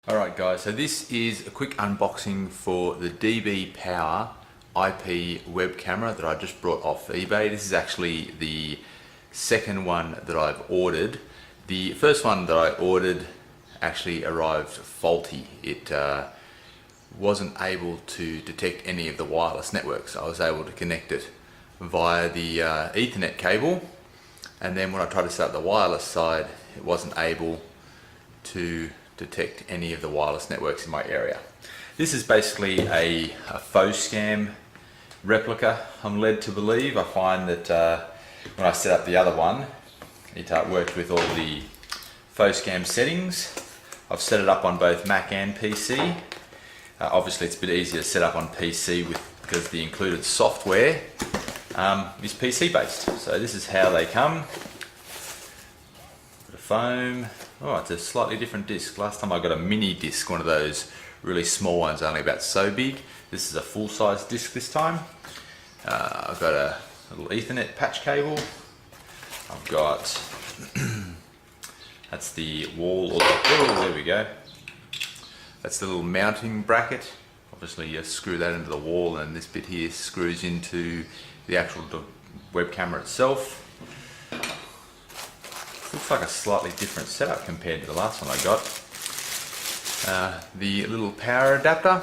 Alright guys, so this is a quick unboxing for the DB Power IP web camera that I just brought off eBay. This is actually the second one that I've ordered. The first one that I ordered actually arrived faulty. It wasn't able to detect any of the wireless networks. I was able to connect it via the Ethernet cable, and then when I tried to set up the wireless side, it wasn't able to detect any of the wireless networks in my area. This is basically a faux scam replica, I'm led to believe. I find that when I set up the other one, it worked with all the faux scam settings. I've set it up on both Mac and PC. Obviously it's a bit easier to set up on PC because the included software is PC based. So this is how they come. Bit of foam. Oh, it's a slightly different disc. Last time I got a mini disc, one of those really small ones, only about so big. This is a full-size disc this time. I've got a little Ethernet patch cable. I've got, that's the wall, oh, there we go. That's the little mounting bracket. Obviously you screw that into the wall, and this bit here screws into the actual web camera itself. Looks like a slightly different setup compared to the last one I got. The little power adapter,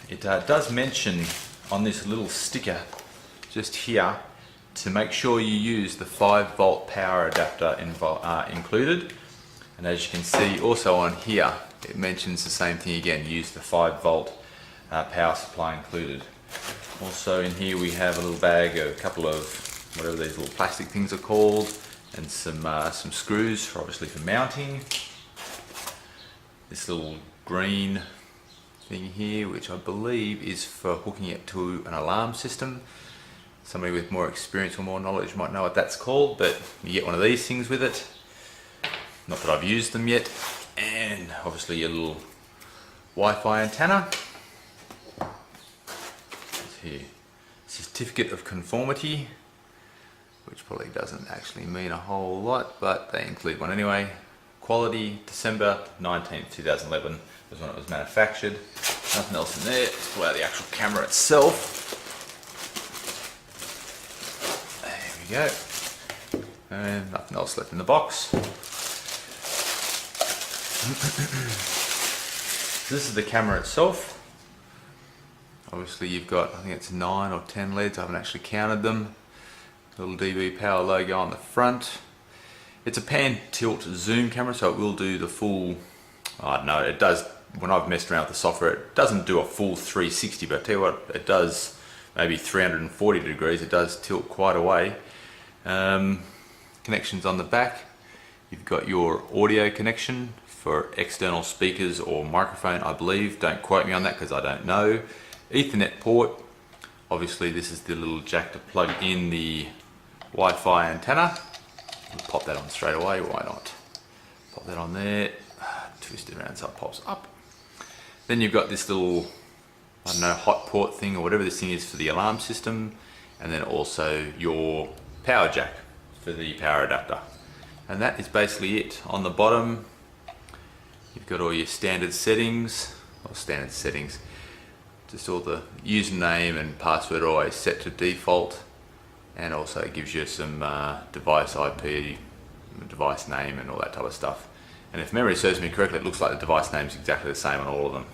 it does mention on this little sticker just here to make sure you use the 5-volt power adapter included. And as you can see also on here, it mentions the same thing again, use the 5-volt power supply included. Also in here we have a little bag, a couple of whatever these little plastic things are called, and some screws for obviously for mounting. This little green thing here, which I believe is for hooking it to an alarm system. Somebody with more experience or more knowledge might know what that's called, but you get one of these things with it. Not that I've used them yet. And obviously a little Wi-Fi antenna. Here, certificate of conformity, which probably doesn't actually mean a whole lot, but they include one anyway. Quality, December 19th, 2011 was when it was manufactured. Nothing else in there. Let's pull out the actual camera itself. There we go. And nothing else left in the box. This is the camera itself. Obviously you've got, I think it's 9 or 10 LEDs, I haven't actually counted them. Little DB Power logo on the front. It's a pan tilt zoom camera, so it will do the full, I don't know, it does, when I've messed around with the software, it doesn't do a full 360, but I tell you what, it does maybe 340 degrees, it does tilt quite a way. Connections on the back, you've got your audio connection for external speakers or microphone, I believe, don't quote me on that because I don't know. Ethernet port, obviously this is the little jack to plug in the Wi-Fi antenna. We'll pop that on straight away, why not? Pop that on there, twist it around so it pops up. Then you've got this little, I don't know, hot port thing or whatever this thing is for the alarm system, and then also your power jack for the power adapter. And that is basically it. On the bottom, you've got all your standard settings, just all the username and password are always set to default, and also it gives you some device IP, device name and all that type of stuff. And if memory serves me correctly, it looks like the device name is exactly the same on all of them.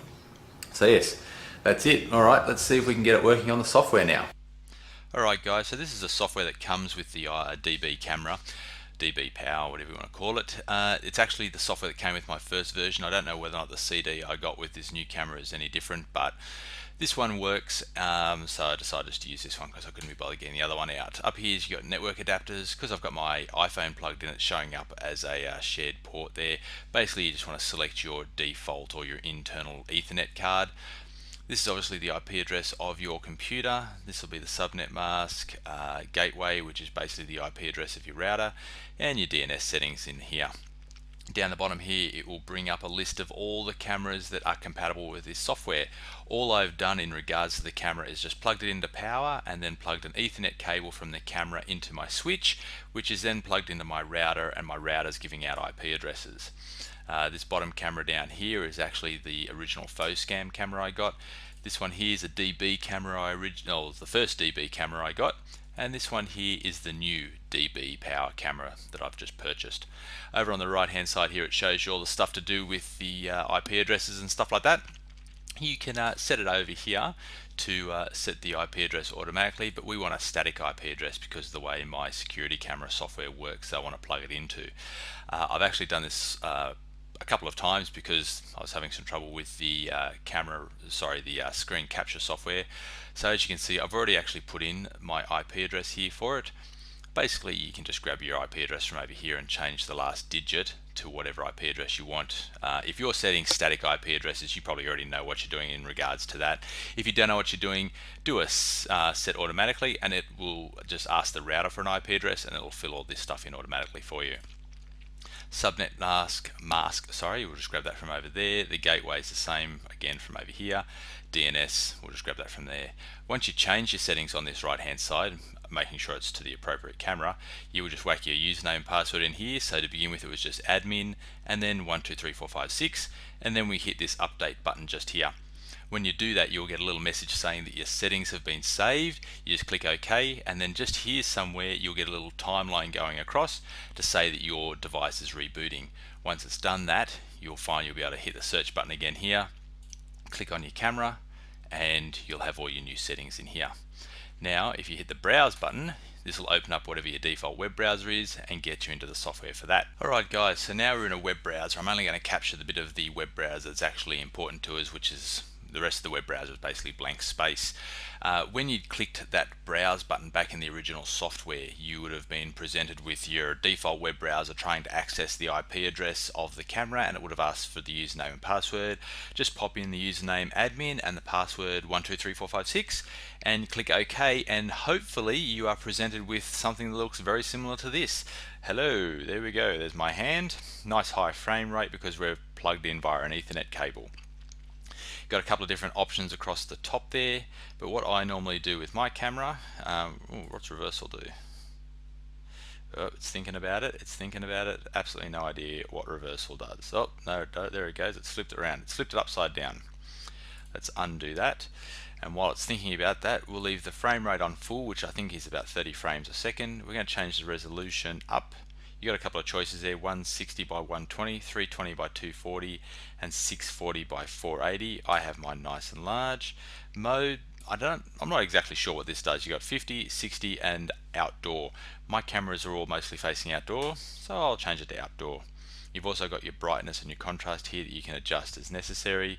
So yes, that's it. Alright, let's see if we can get it working on the software now. Alright guys, so this is the software that comes with the DB camera. DB Power, whatever you want to call it. It's actually the software that came with my first version. I don't know whether or not the CD I got with this new camera is any different, but this one works, so I decided just to use this one because I couldn't be bothered getting the other one out. Up here you've got network adapters. Because I've got my iPhone plugged in, it's showing up as a shared port there. Basically you just want to select your default or your internal Ethernet card. This is obviously the IP address of your computer. This will be the subnet mask, gateway, which is basically the IP address of your router, and your DNS settings in here. down the bottom here, it will bring up a list of all the cameras that are compatible with this software. All I've done in regards to the camera is just plugged it into power and then plugged an Ethernet cable from the camera into my switch, which is then plugged into my router, and my router's giving out IP addresses. This bottom camera down here is actually the original FoScam camera I got. This one here is a DB camera the first DB camera I got, and this one here is the new DB power camera that I've just purchased. Over on the right hand side here, it shows you all the stuff to do with the IP addresses and stuff like that. You can set it over here to set the IP address automatically, but we want a static IP address because of the way my security camera software works. So I want to plug it into. I've actually done this a couple of times because I was having some trouble with the screen capture software. So as you can see, I've already actually put in my IP address here for it. Basically, you can just grab your IP address from over here and change the last digit to whatever IP address you want. If you're setting static IP addresses, you probably already know what you're doing in regards to that. If you don't know what you're doing, do a set automatically, and it will just ask the router for an IP address, and it'll fill all this stuff in automatically for you. Subnet mask, we'll just grab that from over there. The gateway is the same again from over here. DNS, we'll just grab that from there. Once you change your settings on this right hand side, making sure it's to the appropriate camera, you will just whack your username and password in here. So to begin with, it was just admin and then 123456, and then we hit this update button just here. When you do that, you'll get a little message saying that your settings have been saved. You just click OK, and then just here somewhere you'll get a little timeline going across to say that your device is rebooting. Once it's done that, you'll find you'll be able to hit the search button again here, click on your camera, and you'll have all your new settings in here. Now if you hit the browse button, this will open up whatever your default web browser is and get you into the software for that. Alright guys, so now we're in a web browser. I'm only going to capture the bit of the web browser that's actually important to us, which is the rest of the web browser is basically blank space. When you clicked that browse button back in the original software, you would have been presented with your default web browser trying to access the IP address of the camera, and it would have asked for the username and password. Just pop in the username admin and the password 123456 and click OK, and hopefully you are presented with something that looks very similar to this. Hello, there we go, there's my hand. Nice high frame rate because we're plugged in via an Ethernet cable. Got a couple of different options across the top there, but what I normally do with my camera, what's reversal do? Oh, it's thinking about it, absolutely no idea what reversal does. Oh, no, there it goes, it's flipped it around, it's flipped it upside down. Let's undo that, and while it's thinking about that, we'll leave the frame rate on full, which I think is about 30 frames a second. We're going to change the resolution up. You got a couple of choices there, 160 by 120, 320 by 240, and 640 by 480. I have mine nice and large. Mode, I'm not exactly sure what this does. You got 50, 60, and outdoor. My cameras are all mostly facing outdoor, so I'll change it to outdoor. You've also got your brightness and your contrast here that you can adjust as necessary.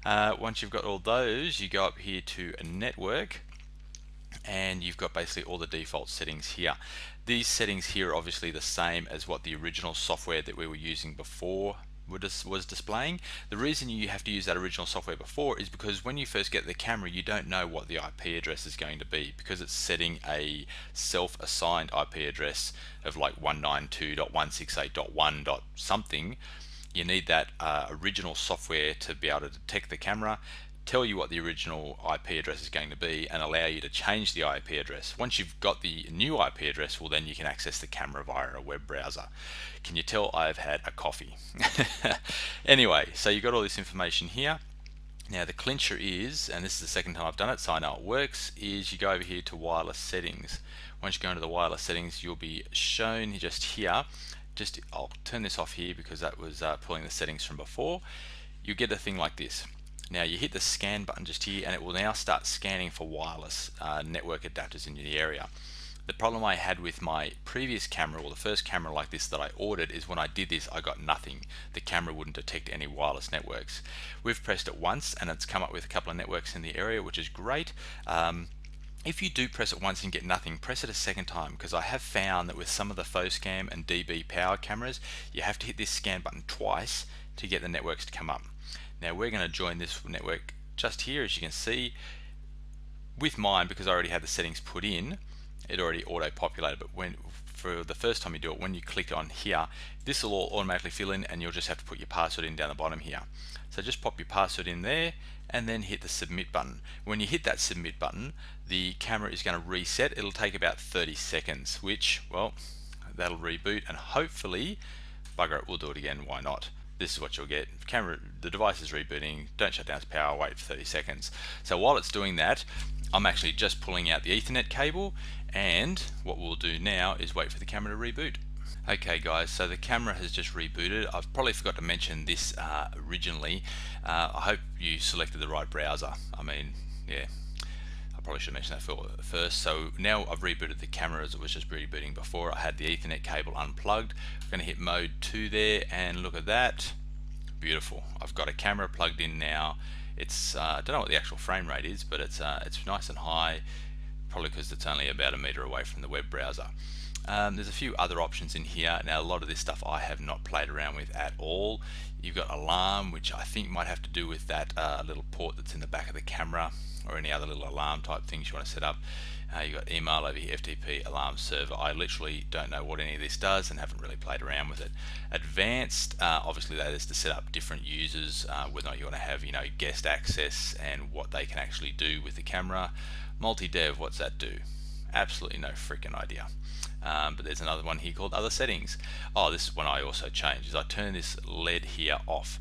Once you've got all those, you go up here to a network, and you've got basically all the default settings here. These settings here are obviously the same as what the original software that we were using before was displaying. The reason you have to use that original software before is because when you first get the camera, you don't know what the IP address is going to be, because it's setting a self-assigned IP address of like 192.168.1. something. You need that original software to be able to detect the camera, tell you what the original IP address is going to be, and allow you to change the IP address. Once you've got the new IP address, well, then you can access the camera via a web browser. Can you tell I've had a coffee? Anyway, so you've got all this information here. Now the clincher is, and this is the second time I've done it, so I know it works, is you go over here to wireless settings. Once you go into the wireless settings, you'll be shown just here. I'll turn this off here because that was pulling the settings from before. You get a thing like this. Now you hit the scan button just here, and it will now start scanning for wireless network adapters in the area. The problem I had with my previous camera, or the first camera like this that I ordered, is when I did this I got nothing. The camera wouldn't detect any wireless networks. We've pressed it once and it's come up with a couple of networks in the area, which is great. If you do press it once and get nothing, press it a second time, because I have found that with some of the FoScam and DB power cameras, you have to hit this scan button twice to get the networks to come up. Now we're going to join this network just here. As you can see, with mine, because I already had the settings put in, it already auto-populated, but for the first time you do it, when you click on here, this will all automatically fill in, and you'll just have to put your password in down the bottom here. So just pop your password in there and then hit the submit button. When you hit that submit button, the camera is going to reset. It'll take about 30 seconds, which, well, that'll reboot, and hopefully, bugger it, we'll do it again, why not? This is what you'll get. The device is rebooting, don't shut down its power, wait for 30 seconds. So while it's doing that, I'm actually just pulling out the Ethernet cable, and what we'll do now is wait for the camera to reboot. Okay guys, so the camera has just rebooted. I've probably forgot to mention this originally. I hope you selected the right browser. I mean, yeah, I probably should mention that first. So now I've rebooted the camera as it was just rebooting before. I had the Ethernet cable unplugged. I'm going to hit mode 2 there, and look at that. Beautiful. I've got a camera plugged in now. It's I don't know what the actual frame rate is, but it's nice and high, probably because it's only about 1 meter away from the web browser. There's a few other options in here. Now, a lot of this stuff I have not played around with at all. You've got alarm, which I think might have to do with that little port that's in the back of the camera, or any other little alarm type things you want to set up. You've got email over here, FTP alarm server. I literally don't know what any of this does and haven't really played around with it. Advanced, obviously that is to set up different users, whether or not you want to have, guest access and what they can actually do with the camera. Multi-dev, what's that do? Absolutely no freaking idea. But there's another one here called other settings. Oh, this is one I also changed, is I turn this LED here off.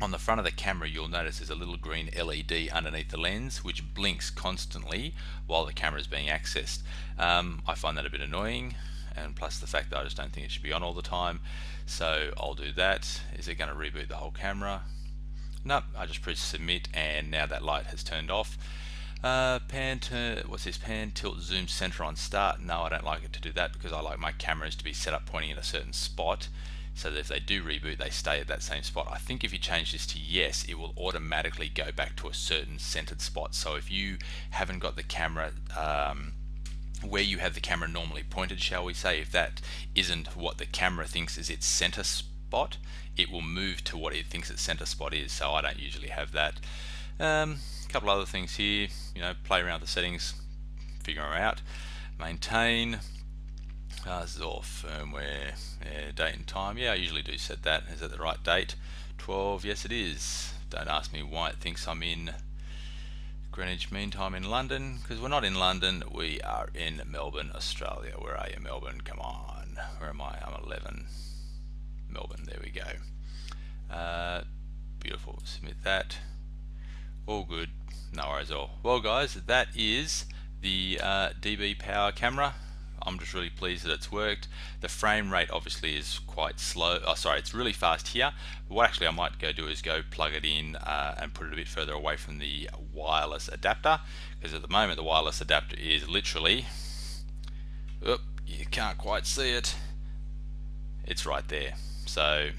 On the front of the camera, you'll notice there's a little green LED underneath the lens which blinks constantly while the camera is being accessed. I find that a bit annoying, and plus the fact that I just don't think it should be on all the time. So I'll do that. Is it going to reboot the whole camera? Nope, I just press submit, and now that light has turned off. What's this? Pan, tilt, zoom, center on start. No, I don't like it to do that, because I like my cameras to be set up pointing in a certain spot, so that if they do reboot, they stay at that same spot. I think if you change this to yes, it will automatically go back to a certain centered spot. So if you haven't got the camera where you have the camera normally pointed, shall we say, if that isn't what the camera thinks is its center spot, it will move to what it thinks its center spot is. So I don't usually have that. Couple other things here, play around with the settings, figure them out. Maintain, this is all firmware, date and time. Yeah, I usually do set that. Is that the right date? 12, yes it is. Don't ask me why it thinks I'm in Greenwich Mean Time in London, because we're not in London, we are in Melbourne, Australia. Where are you, Melbourne? Come on, where am I? I'm 11. Melbourne, there we go. Beautiful, submit that. All good, no worries at all. Well guys, that is the DB Power camera. I'm just really pleased that it's worked. The frame rate obviously is quite slow. Oh, sorry, it's really fast here. But what actually I might go do is go plug it in and put it a bit further away from the wireless adapter, because at the moment the wireless adapter is literally, oh, you can't quite see it. It's right there. So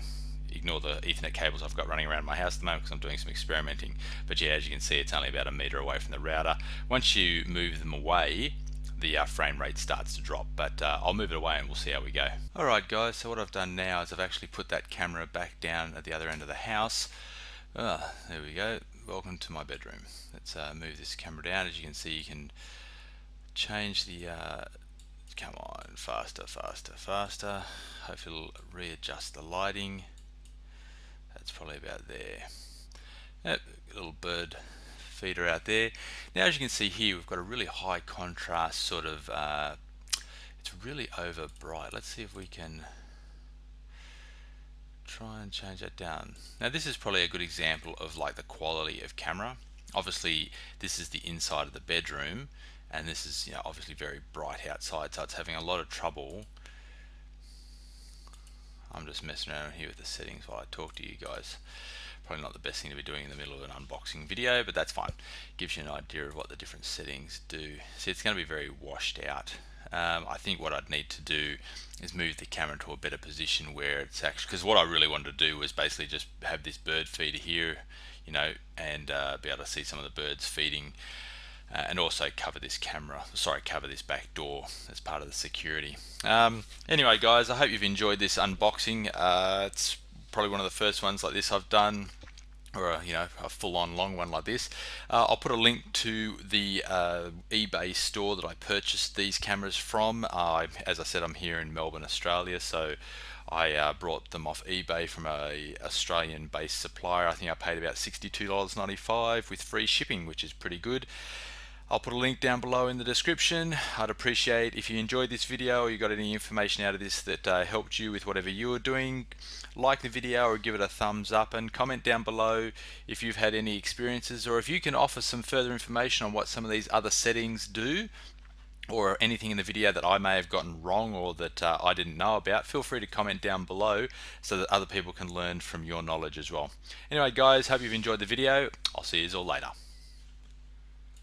ignore the Ethernet cables I've got running around my house at the moment, because I'm doing some experimenting. But yeah, as you can see, it's only about 1 meter away from the router. Once you move them away, the frame rate starts to drop, but I'll move it away and we'll see how we go. Alright guys, so what I've done now is I've actually put that camera back down at the other end of the house. There we go. Welcome to my bedroom. Let's move this camera down. As you can see, you can change the come on, faster, faster, faster. Hopefully it'll readjust the lighting. That's probably about there. Yep, little bird feeder out there. Now, as you can see here, we've got a really high contrast sort of, it's really over bright. Let's see if we can try and change that down. Now this is probably a good example of like the quality of camera. Obviously this is the inside of the bedroom, and this is, obviously very bright outside, so it's having a lot of trouble. I'm just messing around here with the settings while I talk to you guys. Probably not the best thing to be doing in the middle of an unboxing video, but that's fine. Gives you an idea of what the different settings do. See, it's going to be very washed out. I think what I'd need to do is move the camera to a better position where it's actually, because what I really wanted to do was basically just have this bird feeder here, and be able to see some of the birds feeding, and also cover this cover this back door as part of the security. Anyway guys, I hope you've enjoyed this unboxing. It's probably one of the first ones like this I've done. or a full-on long one like this. I'll put a link to the eBay store that I purchased these cameras from. As I said, I'm here in Melbourne, Australia, so I brought them off eBay from a Australian-based supplier. I think I paid about $62.95 with free shipping, which is pretty good. I'll put a link down below in the description. I'd appreciate if you enjoyed this video or you got any information out of this that helped you with whatever you were doing. Like the video or give it a thumbs up, and comment down below if you've had any experiences, or if you can offer some further information on what some of these other settings do, or anything in the video that I may have gotten wrong or that I didn't know about. Feel free to comment down below so that other people can learn from your knowledge as well. Anyway guys, hope you've enjoyed the video. I'll see you all later.